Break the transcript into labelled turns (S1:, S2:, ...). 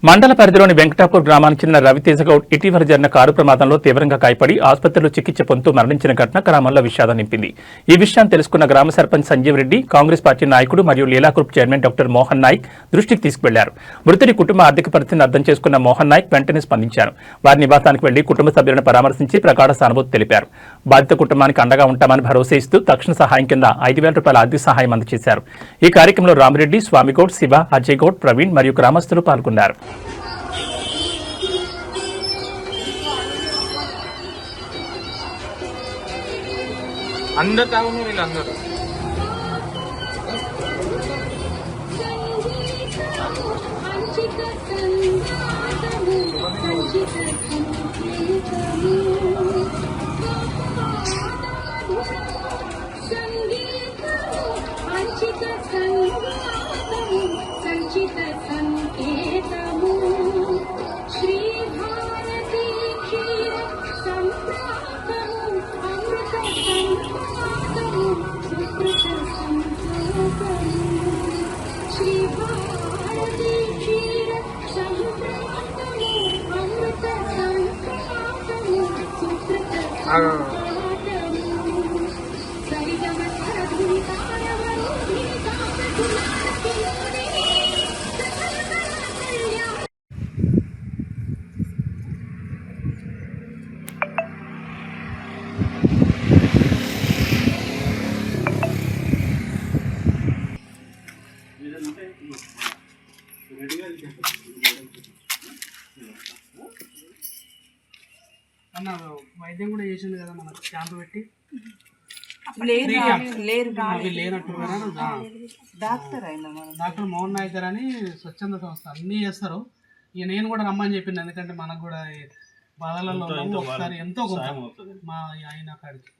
S1: మండల పరిధిలోని వెంకటాపూర్ గ్రామానికి చెందిన రవితేజ గౌడ్ ఇటీవల జరిగిన కారు ప్రమాదంలో తీవ్రంగా గాయపడి ఆసుపత్రిలో చికిత్స పొందుతూ మరణించిన ఘటన గ్రామంలో విషాదం నింపింది. ఈ విషయాన్ని తెలుసుకున్న గ్రామ సర్పంచ్ సంజీవ్ రెడ్డి కాంగ్రెస్ పార్టీ నాయకుడు మరియు Leela group chairman doctor Mohan Nayak దృష్టికి తీసుకువెళ్లారు. మృతుడి కుటుంబ ఆర్థిక పరిస్థితిని అర్థం చేసుకున్న మోహన్ నాయక్ వెంటనే స్పందించారు. వారి నివాసానికి వెళ్లి కుటుంబ సభ్యులను పరామర్శించి ప్రగాఢ సానుభూతి తెలిపారు. బాధిత కుటుంబానికి అండగా ఉంటామని భరోసా ఇస్తూ తక్షణ సహాయం కింద 5,000 రూపాయల ఆర్థిక సహాయం అందజేశారు. ఈ కార్యక్రమంలో రామిరెడ్డి, స్వామిగౌడ్, శివ, అజయ్ గౌడ్, ప్రవీణ్ మరియు గ్రామస్తులు పాల్గొన్నారు.
S2: అందరు తాగున్నారు వీళ్ళందరూ.
S3: అన్న వైద్యం కూడా చేసింది కదా మన క్యాంపు పెట్టి డాక్టర్ మోహన్ నాయక్ గారు అని స్వచ్ఛంద సంస్థ అన్నీ చేస్తారు. ఇక నేను కూడా రమ్మని చెప్పింది, ఎందుకంటే మనకు కూడా బాధలలో ఒకసారి ఎంతో గొప్ప మా ఆయన కాడికి